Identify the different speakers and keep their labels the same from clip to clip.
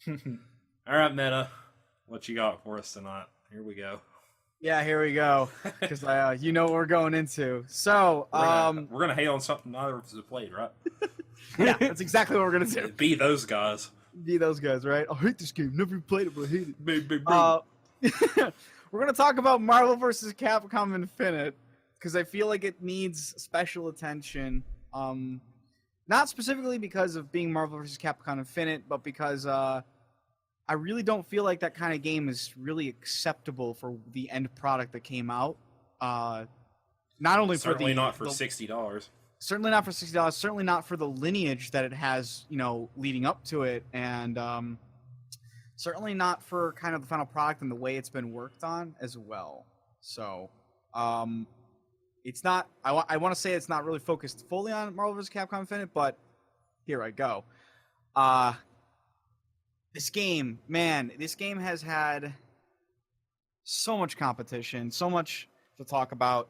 Speaker 1: All right, Meta, what you got for us tonight? Here we go.
Speaker 2: Yeah, here we go. Because you know what we're going into. So,
Speaker 1: We're gonna hate on something neither of us have played, right?
Speaker 2: yeah, that's exactly what we're gonna do.
Speaker 1: Be those guys.
Speaker 2: Be those guys, right? I hate this game. Never played it, but I hate it.
Speaker 1: Big.
Speaker 2: We're gonna talk about Marvel vs. Capcom Infinite because I feel like it needs special attention. Not specifically because of being Marvel vs. Capcom Infinite, but because I really don't feel like that kind of game is really acceptable for the end product that came out. Not only
Speaker 1: certainly not for $60.
Speaker 2: Certainly not for $60. Certainly not for the lineage that it has, leading up to it, and certainly not for kind of the final product and the way it's been worked on as well. So, it's not. I want to say it's not really focused fully on Marvel vs. Capcom Infinite, but here I go. This game has had so much competition, so much to talk about.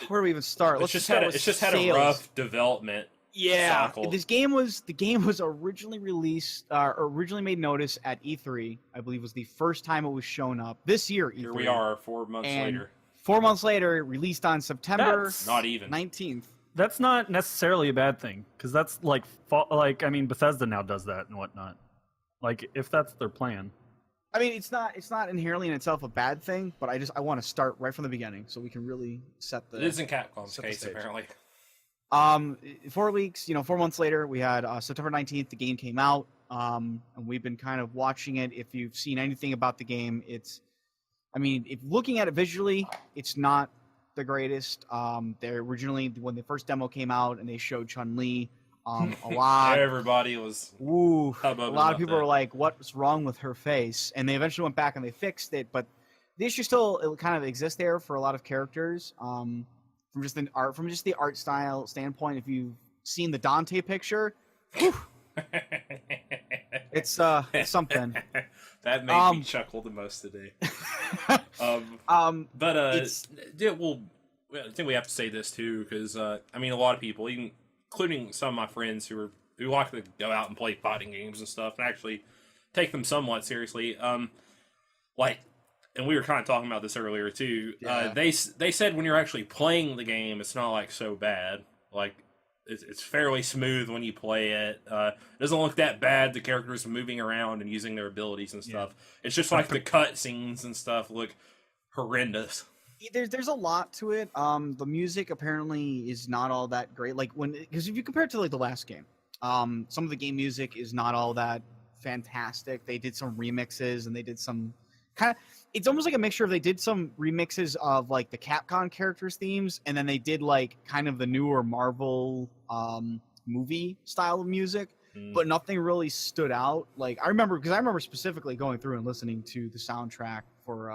Speaker 2: Where do we even start?
Speaker 1: It's just had a rough development.
Speaker 2: Yeah,
Speaker 1: cycle.
Speaker 2: the game was originally released, originally made notice at E3. I believe was the first time it was shown up this year. E3.
Speaker 1: Here we are, 4 months later.
Speaker 2: 4 months later, released on September
Speaker 1: not even
Speaker 2: 19th.
Speaker 3: That's not necessarily a bad thing, because that's Bethesda now does that and whatnot. Like, if that's their plan.
Speaker 2: I mean, it's not inherently in itself a bad thing, but I want to start right from the beginning so we can really set the.
Speaker 1: It is in Capcom's case, apparently.
Speaker 2: 4 weeks, 4 months later, we had September 19th. The game came out, and we've been kind of watching it. If you've seen anything about the game, if looking at it visually, it's not the greatest. They originally, when the first demo came out and they showed Chun-Li, a lot.
Speaker 1: Everybody was.
Speaker 2: Ooh, a lot of people were like, "What's wrong with her face?" And they eventually went back and they fixed it, but the issue still kind of exists there for a lot of characters. From just the art style standpoint, if you've seen the Dante picture, it's something.
Speaker 1: That made me chuckle the most today. I think we have to say this too, because a lot of people, including some of my friends who like to go out and play fighting games and stuff, and actually take them somewhat seriously. And we were kind of talking about this earlier too.
Speaker 2: Yeah.
Speaker 1: They said when you're actually playing the game, it's not like so bad. Like it's fairly smooth when you play it. It doesn't look that bad. The characters moving around and using their abilities and stuff. Yeah. It's just like the cutscenes and stuff look horrendous.
Speaker 2: There's a lot to it. The music apparently is not all that great. Because if you compare it to the last game, some of the game music is not all that fantastic. They did some remixes and they did some kind of. It's almost like a mixture of they did some remixes of the Capcom characters' themes, and then they did kind of the newer Marvel movie style of music, but nothing really stood out. I remember specifically going through and listening to the soundtrack for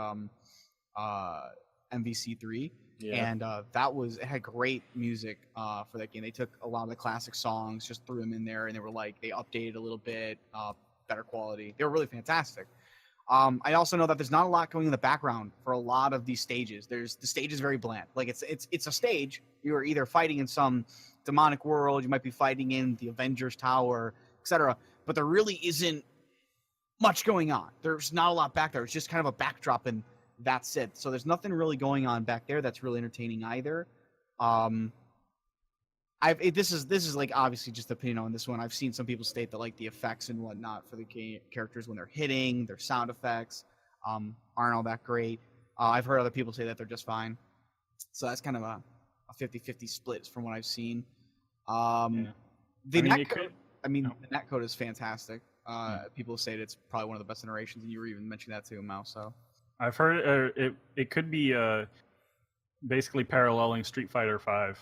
Speaker 2: MVC3, and it had great music for that game. They took a lot of the classic songs, just threw them in there, and they were they updated a little bit, better quality. They were really fantastic. I also know that there's not a lot going in the background for a lot of these stages. The stage is very bland. It's a stage. You are either fighting in some demonic world, you might be fighting in the Avengers Tower, etc. But there really isn't much going on. There's not a lot back there. It's just kind of a backdrop, and that's it. So there's nothing really going on back there that's really entertaining either. This is obviously just opinion on this one. I've seen some people state that the effects and whatnot for the characters when they're hitting, their sound effects aren't all that great. I've heard other people say that they're just fine. So that's kind of a 50-50 split from what I've seen. The netcode is fantastic. People say that it's probably one of the best iterations, and you were even mentioning that too, Mouse. So
Speaker 3: I've heard it could be basically paralleling Street Fighter V.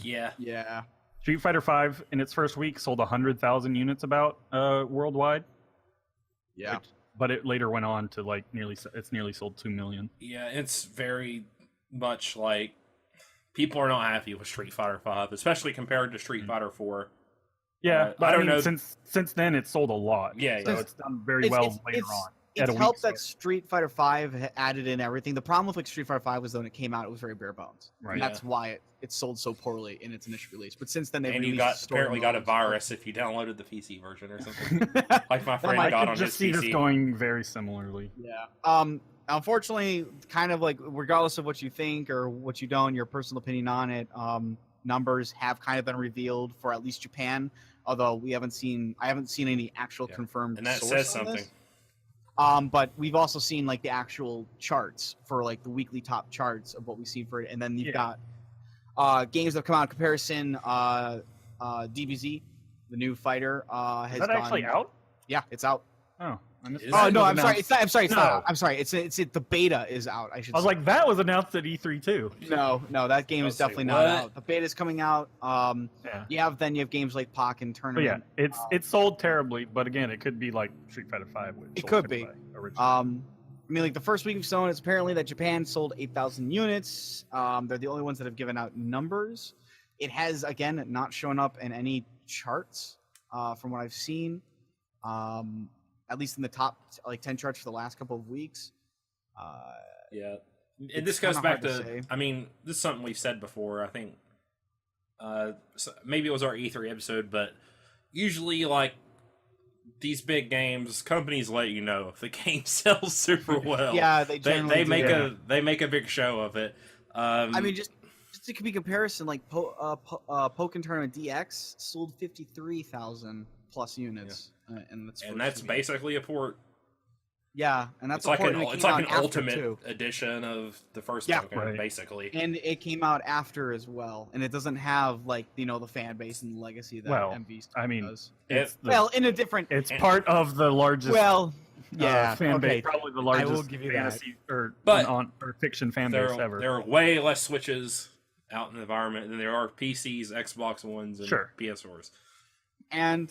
Speaker 2: Yeah.
Speaker 3: Street Fighter V in its first week sold 100,000 units worldwide.
Speaker 2: Yeah.
Speaker 3: But it later went on to nearly sold 2 million.
Speaker 1: Yeah, it's very much people are not happy with Street Fighter V, especially compared to Street Fighter 4.
Speaker 3: Yeah,
Speaker 1: but I don't know.
Speaker 3: Since then it's sold a lot.
Speaker 1: Yeah,
Speaker 3: so it's done very well later on. at a week.
Speaker 2: helped that Street Fighter V added in everything. The problem with like Street Fighter V was when it came out, it was very bare bones. Right. And that's why it sold so poorly in its initial release. But since then, they've
Speaker 1: and you apparently got a virus if you downloaded the PC version or something. Like my friend got on his PC. I just see
Speaker 3: this going very similarly.
Speaker 2: Yeah. Unfortunately, kind of like regardless of what you think or what you don't, your personal opinion on it, numbers have kind of been revealed for at least Japan. Although I haven't seen any actual confirmed.
Speaker 1: And that
Speaker 2: source
Speaker 1: says
Speaker 2: on
Speaker 1: something.
Speaker 2: This. But we've also seen like the actual charts for like the weekly top charts of what we've seen for it, and then you've got games that have come out in comparison. DBZ, the new fighter, has
Speaker 3: Is that actually out?
Speaker 2: Yeah, it's out.
Speaker 3: Oh.
Speaker 2: No, I'm sorry. It's not. I'm sorry. It's not out. I'm sorry. It's the beta is out. I should.
Speaker 3: I was like, that was announced at E3 too.
Speaker 2: No, that game is definitely not out. The beta is coming out. You have games like Pokken Tournament.
Speaker 3: But yeah, it's sold terribly, but again, it could be like Street Fighter V.
Speaker 2: It could be. I mean, like the first week of Sony, it's apparently that Japan sold 8,000 units. They're the only ones that have given out numbers. It has again not shown up in any charts from what I've seen. At least in the top like 10 charts for the last couple of weeks.
Speaker 1: And this goes back to I mean, this is something we've said before. I think maybe it was our E3 episode, but usually like these big games, companies let you know if the game sells super well.
Speaker 2: Yeah,
Speaker 1: they make a big show of it.
Speaker 2: I mean, just to be comparison, like Pokken Tournament DX sold 53,000 plus units. And
Speaker 1: that's basically a port.
Speaker 2: Yeah, and that's
Speaker 1: it's like an ultimate edition of the first Pokemon, basically.
Speaker 2: And it came out after as well, and it doesn't have like the fan base and the legacy that MV does. In a different.
Speaker 3: It's part of the largest. Fan base, probably the largest fantasy or fiction fan base ever.
Speaker 1: There are way less Switches out in the environment than there are PCs, Xbox Ones, and PS4s.
Speaker 2: And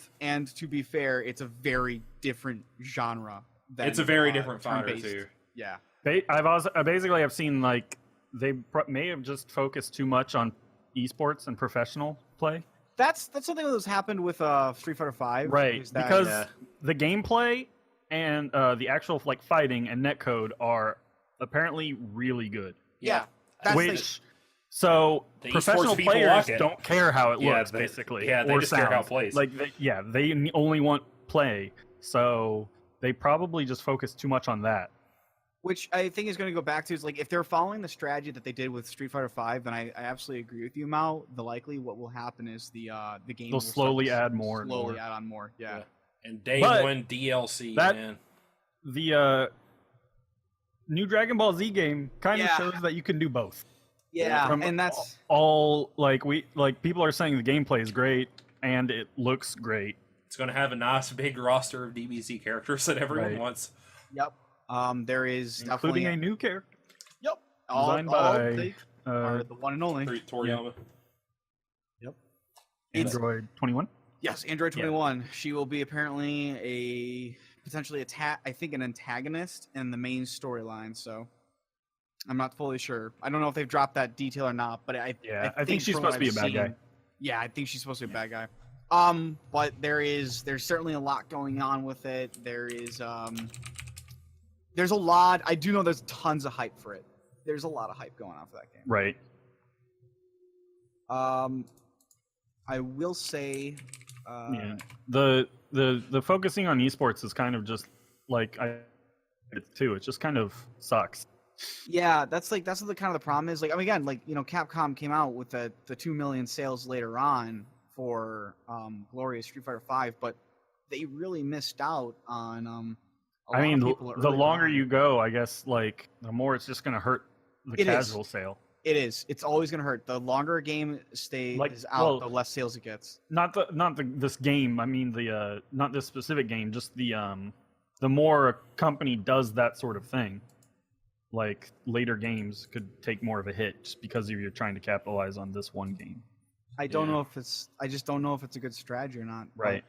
Speaker 2: to be fair, it's a very different genre.
Speaker 1: It's a very different fighter too.
Speaker 2: Yeah.
Speaker 3: I've seen like they may have just focused too much on esports and professional play.
Speaker 2: That's something that was happened with Street Fighter V.
Speaker 3: Right, because the gameplay and the actual like fighting and netcode are apparently really good.
Speaker 2: Yeah.
Speaker 3: So professional players don't care how it looks, basically.
Speaker 1: Yeah, they just care how it plays.
Speaker 3: Like, they only want play. So they probably just focus too much on that.
Speaker 2: Which I think is going to go back to is like if they're following the strategy that they did with Street Fighter V, then I absolutely agree with you, Mao. What will happen is the game
Speaker 3: will slowly add more.
Speaker 2: Slowly add on more. Yeah.
Speaker 1: And day one DLC, man.
Speaker 3: The new Dragon Ball Z game kind of shows that you can do both.
Speaker 2: Yeah, and that's
Speaker 3: all people are saying the gameplay is great and it looks great.
Speaker 1: It's going to have a nice big roster of DBZ characters that everyone wants.
Speaker 2: Yep. There is
Speaker 3: including a new character.
Speaker 2: Yep.
Speaker 3: Designed by
Speaker 2: the one and only
Speaker 1: Toriyama.
Speaker 2: Yep.
Speaker 3: Android 21.
Speaker 2: Yes, Android 21. Yeah. She will be apparently potentially an antagonist in the main storyline. So. I'm not fully sure. I don't know if they've dropped that detail or not, but I think she's supposed to be a bad guy. Yeah, I think she's supposed to be a bad guy. But there's certainly a lot going on with it. There's a lot. I do know there's tons of hype for it. There's a lot of hype going on for that game.
Speaker 3: Right.
Speaker 2: I will say.
Speaker 3: The focusing on esports is kind of just like it just kind of sucks.
Speaker 2: Yeah, that's the kind of the problem is again Capcom came out with the 2 million sales later on for glorious Street Fighter V, but they really missed out on.
Speaker 3: The longer you go, I guess the more it's just going to hurt the casual sale.
Speaker 2: It is. It's always going to hurt. The longer a game is out, the less sales it gets.
Speaker 3: Not this game. I mean not this specific game. Just the more a company does that sort of thing. Like later games could take more of a hit just because you're trying to capitalize on this one game.
Speaker 2: I just don't know if it's a good strategy or not.
Speaker 3: Right.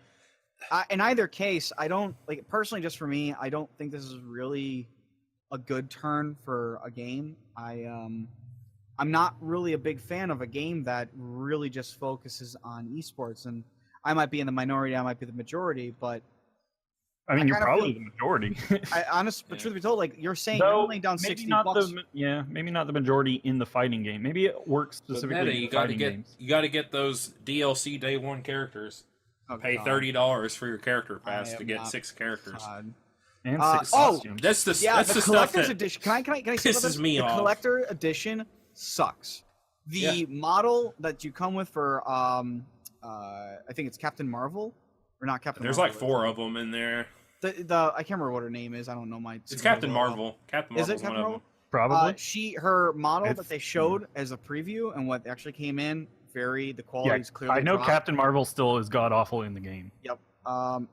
Speaker 2: In either case, I don't personally. Just for me, I don't think this is really a good turn for a game. I'm not really a big fan of a game that really just focuses on esports, and I might be in the minority, I might be the majority, but
Speaker 3: I mean, you're
Speaker 2: kinda
Speaker 3: probably
Speaker 2: feel-
Speaker 3: the majority.
Speaker 2: But truth be told, like you're saying,
Speaker 3: Though,
Speaker 2: you're laying down
Speaker 3: maybe
Speaker 2: 60
Speaker 3: not
Speaker 2: bucks.
Speaker 3: maybe not the majority in the fighting game. Maybe it works
Speaker 1: But
Speaker 3: specifically
Speaker 1: Meta,
Speaker 3: in
Speaker 1: you got to
Speaker 3: fighting
Speaker 1: get
Speaker 3: games.
Speaker 1: those DLC day one characters.
Speaker 2: Oh,
Speaker 1: Pay
Speaker 2: God.
Speaker 1: $30 for your character
Speaker 2: I
Speaker 1: pass to
Speaker 2: am
Speaker 1: get
Speaker 2: not-
Speaker 1: 6 characters.
Speaker 2: God.
Speaker 3: And
Speaker 2: Uh,
Speaker 3: 6
Speaker 2: oh,
Speaker 3: costumes.
Speaker 1: That's the
Speaker 2: Yeah,
Speaker 1: that's
Speaker 2: the
Speaker 1: the stuff
Speaker 2: collector's
Speaker 1: that
Speaker 2: edition. Can I say about
Speaker 1: pisses
Speaker 2: this?
Speaker 1: me
Speaker 2: The
Speaker 1: off.
Speaker 2: collector edition sucks. The model that you come with for I think it's Captain Marvel or not Captain
Speaker 1: There's
Speaker 2: Marvel.
Speaker 1: like 4 of them in there.
Speaker 2: The I can't remember what her name is. I don't know my.
Speaker 1: It's Captain Marvel. Captain
Speaker 2: Is
Speaker 1: Marvel's
Speaker 2: it
Speaker 1: one
Speaker 2: Captain
Speaker 1: of
Speaker 2: Marvel?
Speaker 1: them.
Speaker 3: Probably.
Speaker 2: Her model
Speaker 3: It's-
Speaker 2: that they showed as a preview and what actually came in, the
Speaker 3: Yeah,
Speaker 2: quality is clearly
Speaker 3: I know
Speaker 2: dropped.
Speaker 3: Captain Marvel still is god awful in the game.
Speaker 2: Yep.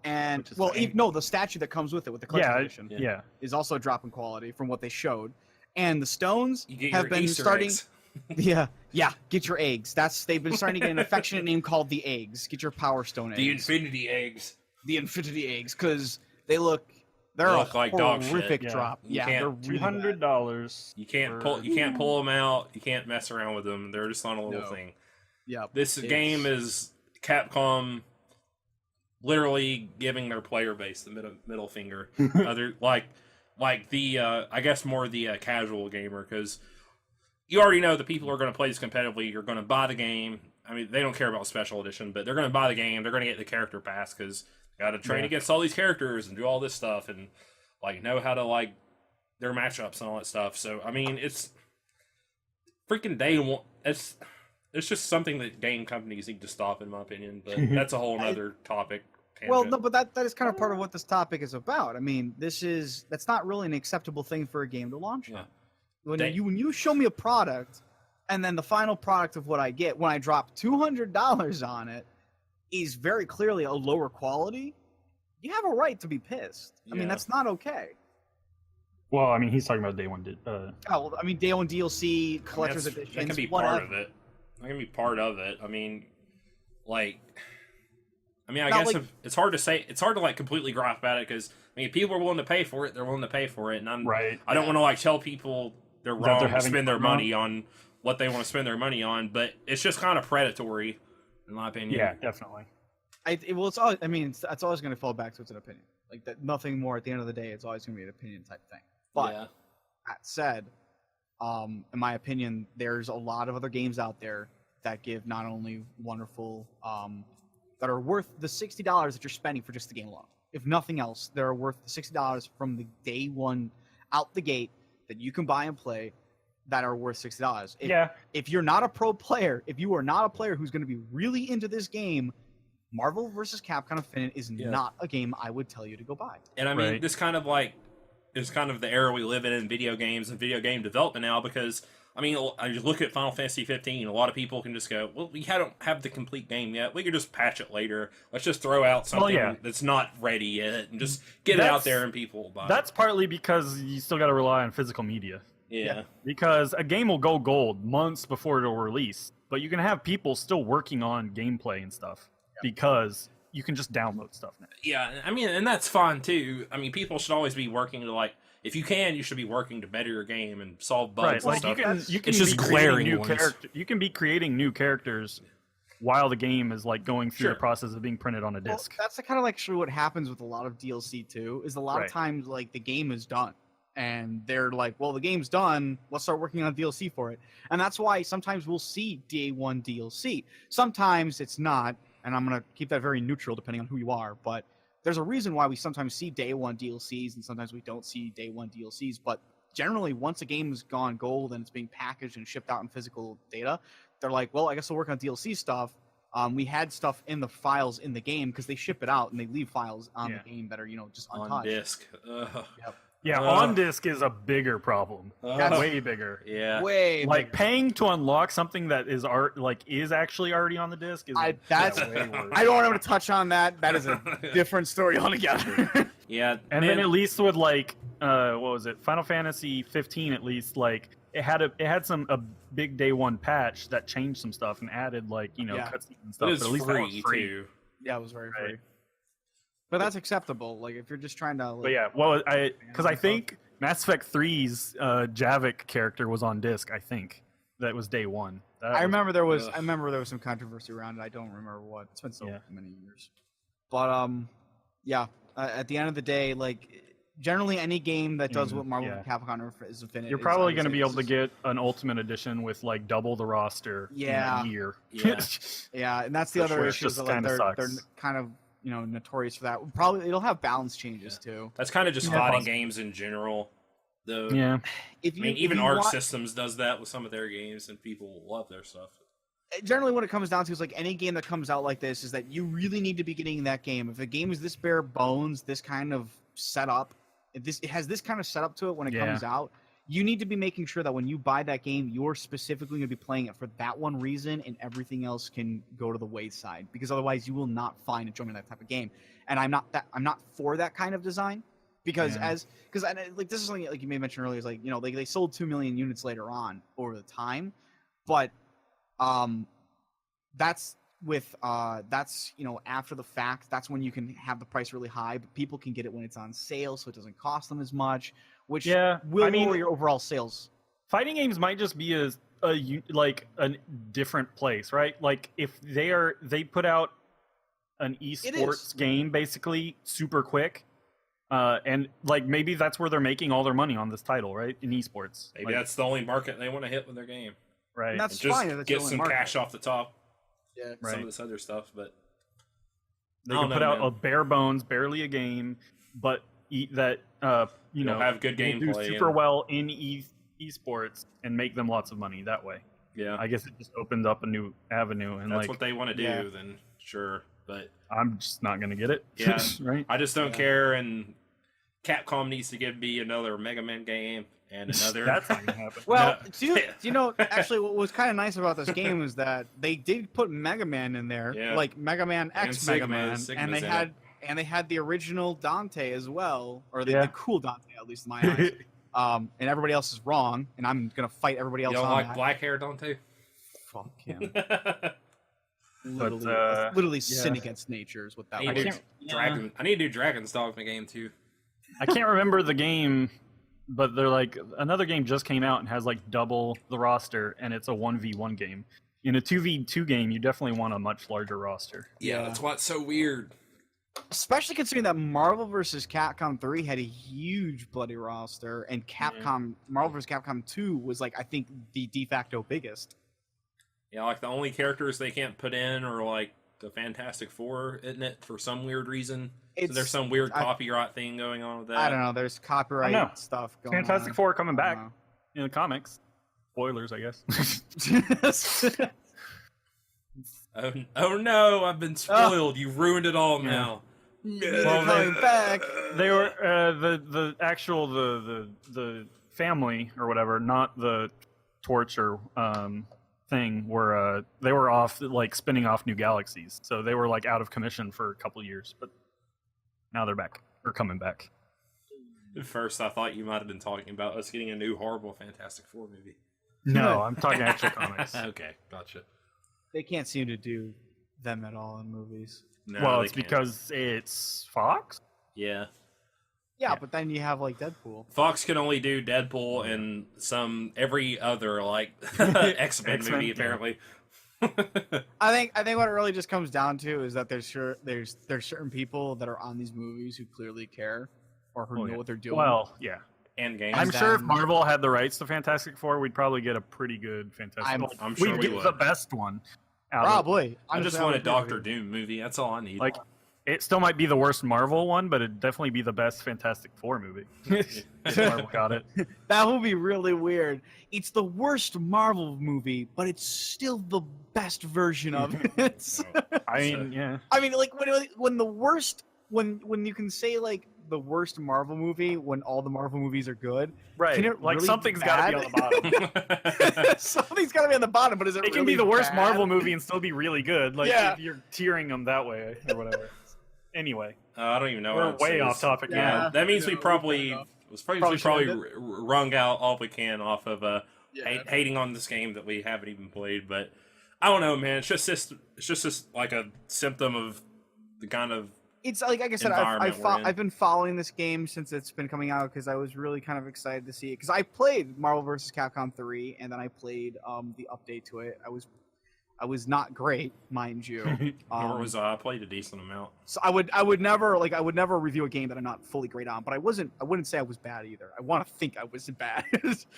Speaker 2: And
Speaker 3: Which is
Speaker 2: well,
Speaker 3: fine.
Speaker 2: no, the statue that comes with it with the collector's edition
Speaker 3: Yeah.
Speaker 2: is also dropping quality from what they showed. And the stones
Speaker 1: You get
Speaker 2: have
Speaker 1: your
Speaker 2: been
Speaker 1: Easter
Speaker 2: starting.
Speaker 1: eggs.
Speaker 2: Yeah. Get your eggs. They've been starting to get an affectionate name called the eggs. Get your Power Stone eggs.
Speaker 1: The Infinity Eggs.
Speaker 2: The Infinity eggs, because they're
Speaker 1: They
Speaker 2: a
Speaker 1: look like dog shit.
Speaker 2: horrific
Speaker 3: Yeah.
Speaker 2: drop.
Speaker 1: You
Speaker 2: Yeah,
Speaker 1: can't-
Speaker 2: they're really bad.
Speaker 3: $200.
Speaker 1: You can't pull them out. You can't mess around with them. They're just on a little
Speaker 2: No.
Speaker 1: thing.
Speaker 2: Yeah.
Speaker 1: This game is Capcom literally giving their player base the middle finger. Other like the I guess more the casual gamer, because you already know the people who are going to play this competitively. You're going to buy the game. I mean, they don't care about special edition, but they're going to buy the game. They're going to get the character pass because they got to train against all these characters and do all this stuff and like know how to like their matchups and all that stuff. So I mean, it's freaking day one. It's just something that game companies need to stop, in my opinion. But that's a whole other topic.
Speaker 2: Well,
Speaker 1: Tangent.
Speaker 2: no, but that is kind of part of what this topic is about. I mean, that's not really an acceptable thing for a game to launch.
Speaker 1: Yeah.
Speaker 2: When you show me a product, and then the final product of what I get when I drop $200 on it is very clearly a lower quality, you have a right to be pissed. I mean,
Speaker 1: Yeah.
Speaker 2: that's not okay.
Speaker 3: Well, I mean, he's talking about day one.
Speaker 2: Oh, well, I mean, day one DLC, collector's
Speaker 1: That
Speaker 2: editions,
Speaker 1: can be
Speaker 2: whatever.
Speaker 1: part of it. That can be part of it. I mean, like, I
Speaker 2: Not
Speaker 1: guess
Speaker 2: like-
Speaker 1: it's hard to say. It's hard to like completely grasp at it because I mean, if people are willing to pay for it, they're willing to pay for it, and I don't want to like tell people they're
Speaker 3: That
Speaker 1: wrong
Speaker 3: they're
Speaker 1: to
Speaker 3: having
Speaker 1: spend their
Speaker 3: fun
Speaker 1: money on what they want to spend their money on, but it's just kind of predatory, in my opinion.
Speaker 3: Yeah, definitely.
Speaker 2: It's always, I mean, it's always going to fall back to it's an opinion. Like that, nothing more. At the end of the day, it's always going to be an opinion type thing. But
Speaker 1: yeah.
Speaker 2: that said, in my opinion, there's a lot of other games out there that give not only wonderful, that are worth the $60 that you're spending for just the game alone. If nothing else, they're worth the $60 from the day one out the gate that you can buy and play that are worth $60. If you're not a pro player, if you are not a player who's going to be really into this game, Marvel vs. Capcom Infinite is not a game I would tell you to go buy.
Speaker 1: And I mean,
Speaker 3: Right.
Speaker 1: this kind of like is kind of the era we live in video games and video game development now, because I mean, I just look at Final Fantasy 15. A lot of people can just go, well, we don't have the complete game yet. We could just patch it later. Let's just throw out something that's not ready yet and just get it out there and people will buy
Speaker 3: That's partly because you still got to rely on physical media.
Speaker 1: it. Yeah.
Speaker 3: Because a game will go gold months before it'll release, but you can have people still working on gameplay and stuff because you can just download stuff now.
Speaker 1: Yeah, I mean, and that's fine too. I mean, people should always be working to like, if you can, you should be working to better your game and solve bugs
Speaker 3: Right,
Speaker 1: and
Speaker 3: like
Speaker 1: stuff.
Speaker 3: you can
Speaker 1: It's just
Speaker 3: be creating
Speaker 1: glaring
Speaker 3: new
Speaker 1: ones.
Speaker 3: character. You can be creating new characters while the game is like going through
Speaker 1: Sure.
Speaker 3: the process of being printed on a
Speaker 2: Well,
Speaker 3: disc.
Speaker 2: that's the kind of like actually what happens with a lot of DLC too. Is a lot
Speaker 3: Right.
Speaker 2: of times like the game is done, and they're like, "Well, the game's done. Let's start working on DLC for it." And that's why sometimes we'll see day one DLC. Sometimes it's not, and I'm gonna keep that very neutral depending on who you are. But there's a reason why we sometimes see day one DLCs and sometimes we don't see day one DLCs. But generally, once a game has gone gold and it's being packaged and shipped out in physical data, they're like, "Well, I guess we'll work on DLC stuff." We had stuff in the files in the game because they ship it out and they leave files on the game that are just untouched.
Speaker 1: On disc. Ugh.
Speaker 3: Yeah, on disc is a bigger problem.
Speaker 1: Ugh.
Speaker 3: Way bigger.
Speaker 1: Yeah.
Speaker 2: Way
Speaker 3: Like
Speaker 2: bigger.
Speaker 3: paying to unlock something that is is actually already on the disc is
Speaker 2: That's
Speaker 3: way worse.
Speaker 2: I don't want to touch on that. That is a different story altogether.
Speaker 1: Yeah.
Speaker 3: And then at least with like what was it? Final Fantasy 15 at least like it had a big day one patch that changed some stuff and added like,
Speaker 2: Yeah.
Speaker 3: cutscenes and stuff.
Speaker 1: It was
Speaker 3: but at least that was
Speaker 1: free,
Speaker 3: free.
Speaker 1: too.
Speaker 2: Yeah, it was very
Speaker 3: Right.
Speaker 2: free. But that's acceptable. Like if you're just trying to. Like,
Speaker 3: But yeah, well, because I think Mass Effect 3's Javik character was on disc. I think that was day one.
Speaker 2: I remember there was.
Speaker 1: Ugh.
Speaker 2: I remember there was some controversy around it. I don't remember what. It's been so
Speaker 3: Yeah.
Speaker 2: many years. But yeah. At the end of the day, like generally any game that does what Marvel
Speaker 3: yeah.
Speaker 2: Capcom is finished.
Speaker 3: You're probably going to be able to get an Ultimate Edition with like double the roster in a year.
Speaker 1: Yeah.
Speaker 2: Yeah, and that's the other issue.
Speaker 3: Just
Speaker 2: Is that, like,
Speaker 3: kinda
Speaker 2: they're
Speaker 3: sucks.
Speaker 2: kind of notorious for that. Probably it'll have balance changes too.
Speaker 1: That's kind of just hot in games in general, though.
Speaker 3: Yeah.
Speaker 1: Even Arc Systems does that with some of their games, and people love their stuff.
Speaker 2: Generally, what it comes down to is like any game that comes out like this is that you really need to be getting that game. If a game is this bare bones, this kind of setup, it has this kind of setup to it when it comes out, you need to be making sure that when you buy that game, you're specifically going to be playing it for that one reason, and everything else can go to the wayside, because otherwise you will not find enjoyment in that type of game. And I'm not for that kind of design, because like this is something like you may mention earlier, is like they sold 2 million units later on over the time, but that's with after the fact. That's when you can have the price really high, but people can get it when it's on sale, so it doesn't cost them as much, which will lower your overall sales.
Speaker 3: Fighting games might just be a different place, right? Like if they put out an esports game basically super quick, and like maybe that's where they're making all their money on this title, right? In esports,
Speaker 1: maybe that's the only market they want to hit with their game,
Speaker 3: right?
Speaker 2: And that's
Speaker 1: just
Speaker 2: fine. That's
Speaker 1: get some cash off the top.
Speaker 2: Yeah,
Speaker 1: some of this other stuff, but
Speaker 3: they can put out a bare bones, barely a game, but have good gameplay, do super well in esports and make them lots of money that way.
Speaker 1: Yeah,
Speaker 3: I guess it just opens up a new avenue, and
Speaker 1: that's what they want to do. Then sure, but
Speaker 3: I'm just not gonna get it.
Speaker 1: Yeah,
Speaker 3: right.
Speaker 1: I just don't care, and Capcom needs to give me another Mega Man game and another.
Speaker 3: That's not gonna happen.
Speaker 2: Well, actually, what was kind of nice about this game is that they did put Mega Man in there, like Mega Man X Mega Man, and they had the original Dante as well, or the cool Dante, at least in my eyes. And everybody else is wrong, and I'm gonna fight everybody else.
Speaker 1: You don't
Speaker 2: on
Speaker 1: like
Speaker 2: that.
Speaker 1: black hair Dante?
Speaker 2: Fuck him. Literally sin against nature is what that was.
Speaker 1: I need to do Dragon's Dogma game too.
Speaker 3: I can't remember the game, but they're like another game just came out and has like double the roster, and it's a 1v1 game. In a 2v2 game, you definitely want a much larger roster.
Speaker 1: Yeah, that's what's so weird.
Speaker 2: Especially considering that Marvel vs. Capcom 3 had a huge bloody roster, and Marvel vs. Capcom 2 was like, I think, the de facto biggest.
Speaker 1: Yeah, like the only characters they can't put in are like the Fantastic Four, isn't it? For some weird reason. So there's some weird copyright thing going on with that.
Speaker 2: I don't know. There's copyright stuff going on.
Speaker 3: Fantastic Four coming back in the comics. Spoilers, I guess.
Speaker 1: Oh no! I've been spoiled. You ruined it all now.
Speaker 2: Well, coming back.
Speaker 3: They were the actual the family or whatever, not the Torch or thing. They were off like spinning off new galaxies, so they were like out of commission for a couple years, but now they're back or coming back.
Speaker 1: At first, I thought you might have been talking about us getting a new horrible Fantastic Four movie.
Speaker 3: No, I'm talking actual comics.
Speaker 1: Okay, gotcha.
Speaker 2: They can't seem to do them at all in movies.
Speaker 1: No,
Speaker 3: well, it's because it's Fox.
Speaker 1: Yeah.
Speaker 2: Yeah, but then you have like Deadpool.
Speaker 1: Fox can only do Deadpool and every other like X-Men movie apparently.
Speaker 2: I think what it really just comes down to is that there's certain people that are on these movies who clearly care or who know what they're doing.
Speaker 3: Well, yeah.
Speaker 1: And games.
Speaker 3: I'm sure if Marvel had the rights to Fantastic Four, we'd probably get a pretty good Fantastic Four.
Speaker 1: I'm sure
Speaker 3: we'd get the best one.
Speaker 2: Probably.
Speaker 1: I just want a Doctor Doom movie. That's all I need.
Speaker 3: Like, it still might be the worst Marvel one, but it'd definitely be the best Fantastic Four movie. Marvel got it.
Speaker 2: That would be really weird. It's the worst Marvel movie, but it's still the best version of it.
Speaker 3: I mean, yeah.
Speaker 2: I mean, like when the worst, when you can say like the worst Marvel movie when all the Marvel movies are good,
Speaker 3: right?
Speaker 2: Can it
Speaker 3: like
Speaker 2: really
Speaker 3: something's got to be on the bottom.
Speaker 2: Something's got to be on the bottom, but is it?
Speaker 3: It can be the worst Marvel movie and still be really good. Like if you're tearing them that way or whatever. Anyway,
Speaker 1: I don't even know.
Speaker 3: We're way off topic now.
Speaker 1: That means we probably wrung out all we can off of hating on this game that we haven't even played. But I don't know, man. It's just like a symptom of the kind of.
Speaker 2: It's like I said, I've been following this game since it's been coming out because I was really kind of excited to see it. Because I played Marvel vs. Capcom 3, and then I played the update to it. I was not great, mind you.
Speaker 1: Nor was I. I played a decent amount.
Speaker 2: So I would never review a game that I'm not fully great on, but I wouldn't say I was bad either. I want to think I wasn't bad.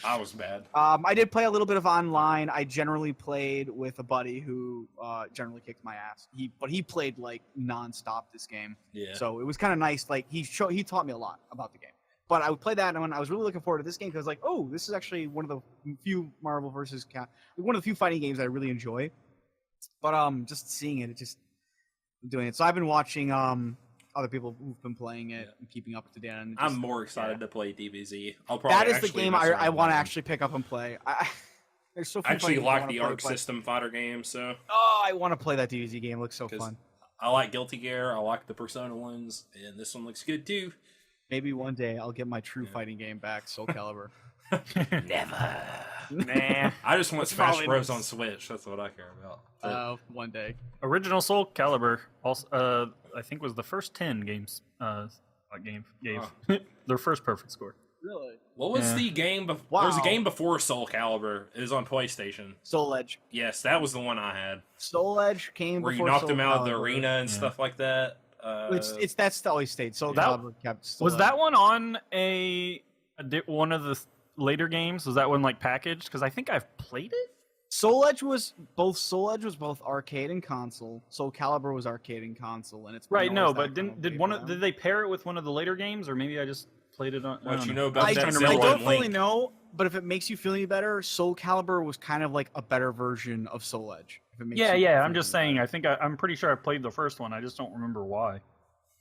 Speaker 1: I was bad.
Speaker 2: I did play a little bit of online. I generally played with a buddy who generally kicked my ass. He played like nonstop this game.
Speaker 1: Yeah.
Speaker 2: So it was kind of nice. Like he taught me a lot about the game. But I would play that, and when I was really looking forward to this game, because I was like, oh, this is actually one of the few Marvel vs. One of the few fighting games I really enjoy. But just seeing it just doing it. So I've been watching other people who've been playing it and keeping up to date. And
Speaker 1: I'm more excited to play DBZ. I'll probably
Speaker 2: that is the game I want to actually pick up and play. There's so few
Speaker 1: I actually
Speaker 2: games
Speaker 1: like the
Speaker 2: play,
Speaker 1: Arc System fighter game, so.
Speaker 2: Oh, I want to play that DBZ game. It looks so fun.
Speaker 1: I like Guilty Gear. I like the Persona ones, and this one looks good too.
Speaker 2: Maybe one day I'll get my true fighting game back, Soul Calibur.
Speaker 1: Never.
Speaker 3: Nah.
Speaker 1: I just want Smash Bros on Switch. That's what I care about.
Speaker 2: One day.
Speaker 3: Original Soul Calibur also, I think, was the first 10 games. Gave their first perfect score.
Speaker 2: Really?
Speaker 1: What was the game before?
Speaker 2: Wow.
Speaker 1: There was a game before Soul Calibur. It was on PlayStation.
Speaker 2: Soul Edge.
Speaker 1: Yes, that was the one I had.
Speaker 2: Soul Edge came
Speaker 1: where
Speaker 2: before
Speaker 1: you knocked
Speaker 2: Soul
Speaker 1: them out of the
Speaker 2: Calibur.
Speaker 1: arena and stuff like that.
Speaker 2: That's always stayed. Soul Calibur kept. Soul
Speaker 3: Was
Speaker 2: Edge.
Speaker 3: that one on one of the later games? Was that one like packaged? Because I think I've played it.
Speaker 2: Soul Edge was both arcade and console. Soul Calibur was arcade and console, and it's
Speaker 3: Right.
Speaker 2: been
Speaker 3: No,
Speaker 2: always
Speaker 3: but
Speaker 2: that kind of
Speaker 3: did
Speaker 2: way
Speaker 3: one
Speaker 2: for
Speaker 3: of,
Speaker 2: them.
Speaker 3: did they pair it with one of the later games, or maybe I just played it on? I
Speaker 1: What
Speaker 3: don't
Speaker 1: you
Speaker 3: know.
Speaker 1: know about
Speaker 2: I
Speaker 1: that
Speaker 3: trying to
Speaker 1: Zelda
Speaker 3: remember.
Speaker 2: don't
Speaker 1: and
Speaker 2: fully
Speaker 1: Link?
Speaker 2: know, but if it makes you feel any better, Soul Calibur was kind of like a better version of Soul Edge. If it makes
Speaker 3: Yeah,
Speaker 2: you
Speaker 3: yeah.
Speaker 2: feel
Speaker 3: I'm just
Speaker 2: any
Speaker 3: saying. I think I'm pretty sure I played the first one. I just don't remember why.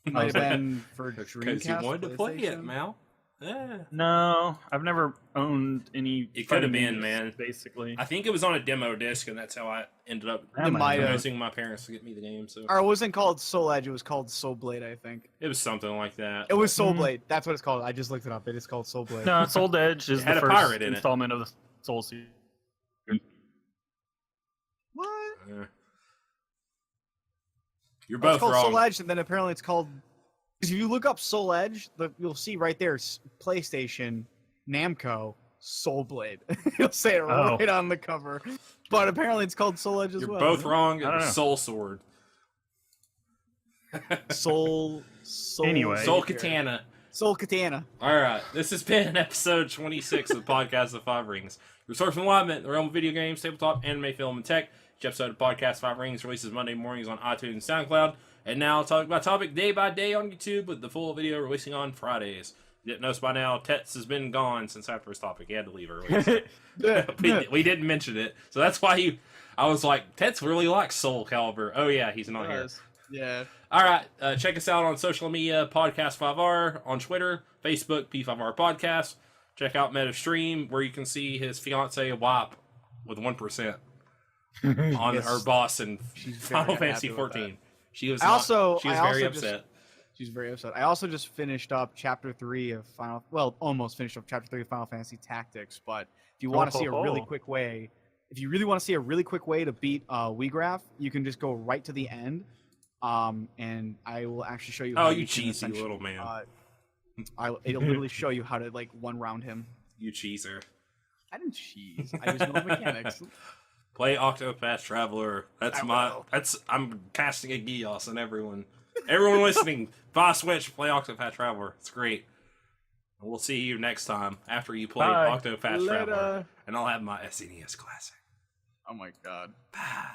Speaker 2: better. Might have been for
Speaker 1: Because
Speaker 2: Dreamcast.
Speaker 1: you wanted to play it,
Speaker 2: PlayStation.
Speaker 1: Mal. Yeah.
Speaker 3: No, I've never owned any.
Speaker 1: It could have
Speaker 3: fighting
Speaker 1: been,
Speaker 3: games,
Speaker 1: man.
Speaker 3: Basically.
Speaker 1: I think it was on a demo disc, and that's how I ended up
Speaker 3: That
Speaker 2: might have.
Speaker 1: convincing my parents to get me the game. So
Speaker 2: Or it wasn't called Soul Edge. It was called Soul Blade, I think.
Speaker 1: it was something like that.
Speaker 2: It was Soul
Speaker 3: Mhm.
Speaker 2: Blade. That's what it's called. I just looked it up. It is called Soul Blade.
Speaker 3: No, Soul Edge is
Speaker 1: It had
Speaker 3: the
Speaker 1: a
Speaker 3: first
Speaker 1: pirate in it.
Speaker 3: installment of the Soul series.
Speaker 2: What?
Speaker 1: Yeah. You're
Speaker 2: It's
Speaker 1: both
Speaker 2: called
Speaker 1: wrong.
Speaker 2: Soul Edge, and then apparently it's called. Because if you look up Soul Edge, you'll see right there, PlayStation, Namco, Soul Blade. You'll say it
Speaker 3: Oh.
Speaker 2: right on the cover. But apparently it's called Soul Edge as
Speaker 1: You're
Speaker 2: well.
Speaker 1: both wrong. It
Speaker 3: I don't
Speaker 1: was
Speaker 3: know.
Speaker 1: Soul Sword.
Speaker 2: Soul.
Speaker 3: Anyway.
Speaker 1: Soul Katana.
Speaker 2: Soul Katana.
Speaker 1: All right, this has been episode 26 of the podcast of Five Rings. Your source for enlightenment, the realm of video games, tabletop, anime, film, and tech. Each episode of podcast Five Rings releases Monday mornings on iTunes and SoundCloud. And now I'll talk about topic day by day on YouTube, with the full video releasing on Fridays. If you didn't notice by now, Tets has been gone since after his topic. He had to leave early. we didn't mention it, so that's why I was like, Tets really likes Soul Calibur. Oh yeah, he's not here.
Speaker 2: Yeah.
Speaker 1: All right, check us out on social media, Podcast 5R, on Twitter, Facebook, P5R Podcast. Check out MetaStream, where you can see his fiance wipe with 1% on
Speaker 2: Yes.
Speaker 1: her boss in
Speaker 2: She's very
Speaker 1: Final Fantasy
Speaker 2: happy with
Speaker 1: 14. She was
Speaker 2: I also-
Speaker 1: she was
Speaker 2: I
Speaker 1: very
Speaker 2: also just-
Speaker 1: upset.
Speaker 2: She's very upset. I also just finished up Chapter 3 of almost finished up Chapter 3 of Final Fantasy Tactics, but if you want to see a really quick way, if you really want to see a really quick way to beat WeGraph, you can just go right to the end, and I will actually show you how
Speaker 1: You
Speaker 2: can
Speaker 1: cheesy
Speaker 2: essentially,
Speaker 1: little man.
Speaker 2: It'll literally show you how to, like, one round him.
Speaker 1: You cheeser.
Speaker 2: I didn't cheese. I just know the mechanics.
Speaker 1: Play Octopath Traveler. I'm casting a Geos on everyone. Everyone listening, buy a Switch, play Octopath Traveler. It's great. And we'll see you next time after you play
Speaker 3: Bye.
Speaker 1: Octopath Traveler. And I'll have my SNES Classic.
Speaker 2: Oh my god.
Speaker 1: Bye.